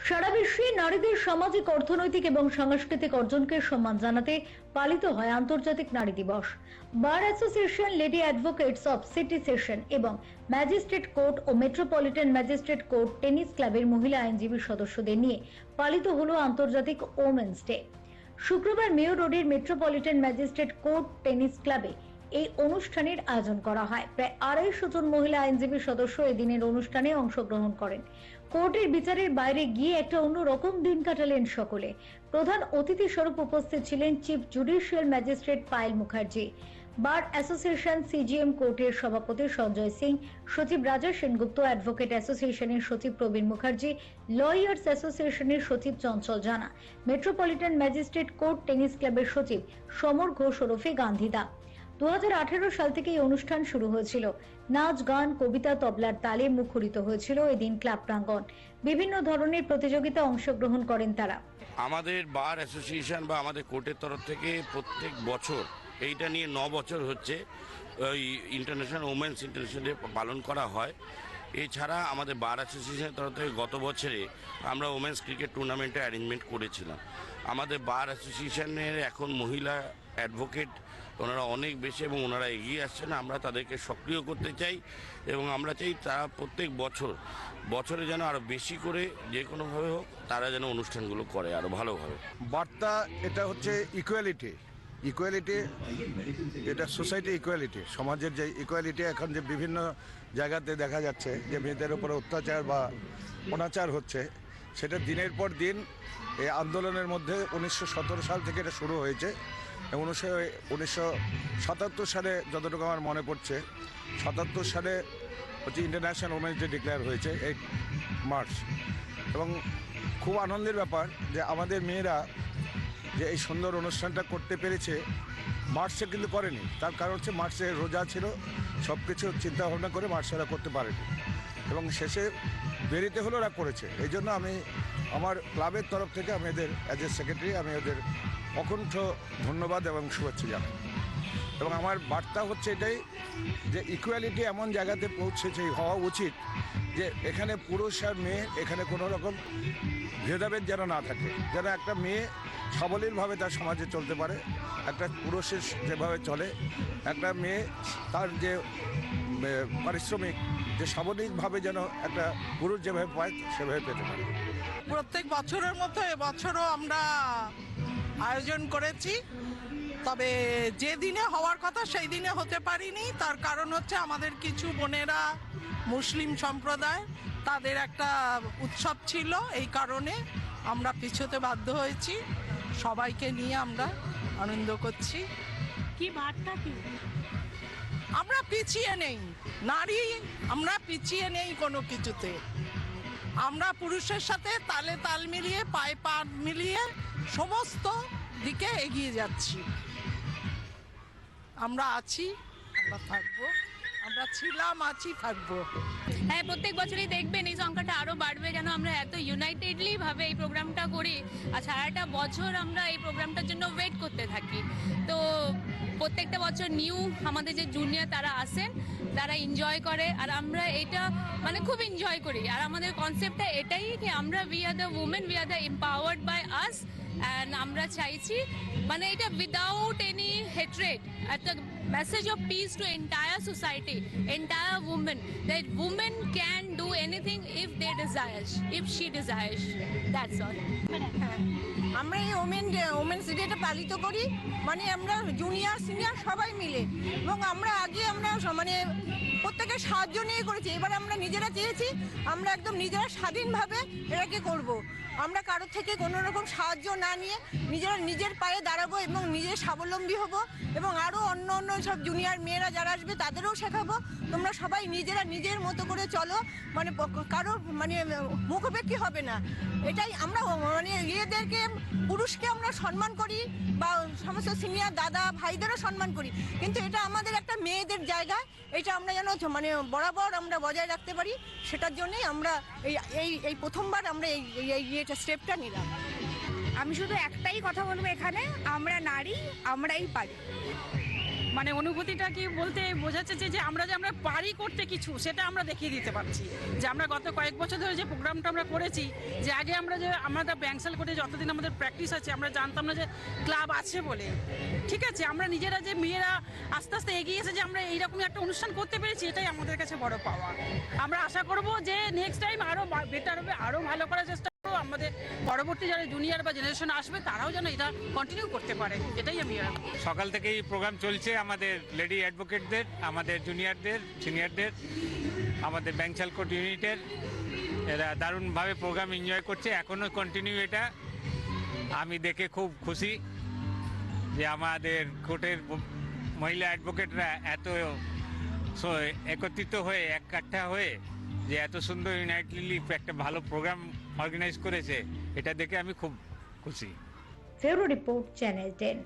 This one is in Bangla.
সারা বিশ্বে নারীদের সামাজিক, অর্থনৈতিক এবং সাংস্কৃতিক অর্জনকে সম্মান জানাতে পালিত হয় আন্তর্জাতিক নারী দিবস। Bar association, lady advocates of city session এবং ম্যাজিস্ট্রেট কোর্ট ও মেট্রোপলিটন ম্যাজিস্ট্রেট কোর্ট টেনিস ক্লাবের মহিলা আইনজীবী সদস্যদের নিয়ে পালিত হলো আন্তর্জাতিক ওমেন্স ডে। শুক্রবার মেয়র রোডের মেট্রোপলিটন ম্যাজিস্ট্রেট কোর্ট টেনিস ক্লাবে এই অনুষ্ঠানের আয়োজন করা হয়। প্রায় 250 জন মহিলা আইনজীবী সদস্য এই দিনের অনুষ্ঠানে অংশগ্রহণ করেন। কোর্টের বিচারের বাইরে গিয়ে একটা অন্যরকম দিন কাটালেন সকলে। প্রধান অতিথি স্বরূপ উপস্থিত ছিলেন chief judicial magistrate Payel Mukherjee, bar association CGM কোর্টের সভাপতি সঞ্জয় সিং, সচিব রাজা সেনগুপ্ত, অ্যাডভোকেট অ্যাসোসিয়েশনের সচিব প্রবীণ মুখার্জি, লয়ার্স অ্যাসোসিয়েশনের সচিব চঞ্চল জানা, মেট্রোপলিটন ম্যাজিস্ট্রেট কোর্ট টেনিস ক্লাবের সচিব সমর ঘোষ ওরফে গান্ধীদা। 2018 সাল থেকে এই অনুষ্ঠান শুরু হয়েছিল। নাচ, গান, কবিতা, তবলার তালে মুখরিত হয়েছিল এদিন ক্লাব প্রাঙ্গণ। বিভিন্ন ধরনের প্রতিযোগিতা অংশগ্রহণ করেন তারা। আমাদের বার অ্যাসোসিয়েশন বা আমাদের কোর্টের তরফ থেকে প্রত্যেক বছর এইটা নিয়ে 9 বছর হচ্ছে ওই ইন্টারন্যাশনাল ওমেন্স ইন্টারন্যাশনাল ডে পালন করা হয়। এছাড়া আমাদের বার অ্যাসোসিয়েশনের তরফ থেকে গত বছরে আমরা ওমেন্স ক্রিকেট টুর্নামেন্টে অ্যারেঞ্জমেন্ট করেছিলাম। আমাদের বার অ্যাসোসিয়েশনের এখন মহিলা অ্যাডভোকেট ওনারা অনেক বেশি এবং ওনারা এগিয়ে আসছেন। আমরা তাদেরকে সক্রিয় করতে চাই এবং আমরা চাই তারা প্রত্যেক বছরে যেন আরও বেশি করে যে কোনোভাবে হোক তারা যেন অনুষ্ঠানগুলো করে আরও ভালোভাবে। বার্তা এটা হচ্ছে ইকুয়ালিটি, এটা সোসাইটি ইকুয়ালিটি, সমাজের যে ইকুয়ালিটি এখন যে বিভিন্ন জায়গাতে দেখা যাচ্ছে যে মেয়েদের উপরে অত্যাচার বা অনাচার হচ্ছে, সেটা দিনের পর দিন এই আন্দোলনের মধ্যে 1917 সাল থেকে এটা শুরু হয়েছে। 1977 সালে যতটুকু আমার মনে পড়ছে, 77 সালে হচ্ছে ইন্টারন্যাশনাল ওমেন্স ডে ডিক্লেয়ার হয়েছে 8 মার্চ। এবং খুব আনন্দের ব্যাপার যে আমাদের মেয়েরা যে এই সুন্দর অনুষ্ঠানটা করতে পেরেছে। মার্চে কিন্তু করেনি, তার কারণ হচ্ছে মার্চে রোজা ছিল, সব কিছু চিন্তা ভাবনা করে মার্চে ওরা করতে পারেনি এবং শেষে বেরিতে হলো ওরা করেছে। এই জন্য আমি আমার ক্লাবের তরফ থেকে আমি এদের অ্যাজ এ সেক্রেটারি আমি ওদের অকুণ্ঠ ধন্যবাদ এবং শুভেচ্ছা জানাই। এবং আমার বার্তা হচ্ছে এটাই যে ইকুয়ালিটি এমন জায়গাতে পৌঁছেছে হওয়া উচিত যে এখানে পুরুষ আর মেয়ে এখানে কোনো রকম ভেদাভেদ যেন না থাকে, যেন একটা মেয়ে সাবলীলভাবে তার সমাজে চলতে পারে, একটা পুরুষের যেভাবে চলে একটা মেয়ে তার যে পারিশ্রমিক যে সাবলীলভাবে যেন একটা পুরুষ যেভাবে পায় সেভাবে পেতে পারে। প্রত্যেক বছরের মতো এবছরও আমরা আয়োজন করেছি, তবে যে দিনে হওয়ার কথা সেই দিনে হতে পারিনি। তার কারণ হচ্ছে আমাদের কিছু বোনেরা মুসলিম সম্প্রদায়, তাদের একটা উৎসব ছিল, এই কারণে আমরা পিছোতে বাধ্য হয়েছি। সবাইকে নিয়ে আমরা আনন্দ করছি। কি বার্তা কি? আমরা পিছিয়ে নেই নারী, আমরা পিছিয়ে নেই কোনো কিছুতে। আমরা পুরুষের সাথে তালে তাল মিলিয়ে পায়ে পা মিলিয়ে সমস্ত দিকে এগিয়ে যাচ্ছি। আমরা আছি, আমরা থাকবো, আমরা ছিলাম, আছি, থাকবো। হ্যাঁ, প্রত্যেক বছরই দেখবেন এই সংখ্যাটা আরো বাড়বে, কেন আমরা এত ইউনাইটেডলি ভাবে এই প্রোগ্রামটা করি আর সারাটা বছর আমরা এই প্রোগ্রামটার জন্য ওয়েট করতে থাকি। তো প্রত্যেকটা বছর নিউ আমাদের যে জুনিয়র তারা আসেন, তারা এনজয় করে আর আমরা এটা মানে খুব এনজয় করি। আর আমাদের কনসেপ্টটা এটাই কি আমরা we are the women, we are the empowered by us. And আমরা চাইছি মানে এটা উইদাউট এনি হেট্রেড, একটা message of peace to entire society, entire women, that women can do anything if they desires, if she desires, that's all. আমরা এই ওমেন্স ডেটা পালিত করি, মানে আমরা জুনিয়র সিনিয়র সবাই মিলে, এবং আমরা মানে প্রত্যেকের সাহায্য নিয়ে করেছি। এবার আমরা নিজেরা চেয়েছি আমরা একদম নিজেরা স্বাধীনভাবে এটাকে করব। আমরা কারোর থেকে কোনো রকম সাহায্য না নিয়ে নিজেরা নিজের পায়ে দাঁড়াবো এবং নিজের স্বাবলম্বী হব, এবং আরও অন্য সব জুনিয়র মেয়েরা যারা আসবে তাদেরও শেখাবো তোমরা সবাই নিজেরা নিজের মতো করে চলো, মানে কারো মানে মুখোপেক্ষী হবে না। এটাই আমরা মানে ইয়েদেরকে পুরুষকে আমরা সম্মান করি বা সমস্ত সিনিয়র দাদা ভাইদেরও সম্মান করি, কিন্তু এটা আমাদের একটা মেয়েদের জায়গা, এটা আমরা যেন মানে বরাবর আমরা বজায় রাখতে পারি। সেটার জন্যই আমরা এই প্রথমবার আমরা এইটা স্টেপটা নিলাম। আমি শুধু একটাই কথা বলবো, এখানে আমরা নারী, আমরাই পারি। মানে অনুভূতিটা কি বলতে বোঝাচ্ছে যে আমরা পারি করতে কিছু, সেটা আমরা দেখিয়ে দিতে পারছি। যে আমরা গত কয়েক বছর ধরে যে প্রোগ্রামটা আমরা করেছি, যে আগে আমরা ব্যাংসাল করে যতদিন আমাদের প্র্যাকটিস আছে আমরা জানতাম না যে ক্লাব আছে বলে, ঠিক আছে, আমরা নিজেরা যে মেয়েরা আস্তে আস্তে এগিয়ে এসে যে আমরা এইরকম একটা অনুষ্ঠান করতে পেরেছি, এটাই আমাদের কাছে বড় পাওয়া। আমরা আশা করব যে নেক্সট টাইম আরো বেটার হবে, আরো ভালো করার চেষ্টা করবো। আমাদের পরবর্তী যারা জুনিয়র বা জেনারেশন আসবে তারাও যেন এটা কন্টিনিউ করতে পারে, এটাই আমি সকাল থেকেই প্রোগ্রাম চলছে আমাদের লেডি অ্যাডভোকেটদের, আমাদের জুনিয়রদের, সিনিয়রদের, আমাদের ব্যাংসাল কোর্ট ইউনিটের। এরা দারুণভাবে প্রোগ্রাম এনজয় করছে, এখনও কন্টিনিউ। এটা আমি দেখে খুব খুশি যে আমাদের কোর্টের মহিলা অ্যাডভোকেটরা এত একত্রিত হয়ে একটা হয়ে যে এত সুন্দর ইউনাইটেডলি একটা ভালো প্রোগ্রাম অর্গানাইজ করেছে, এটা দেখে আমি খুব খুশি। ফেরো রিপোর্ট, চ্যানেল 10।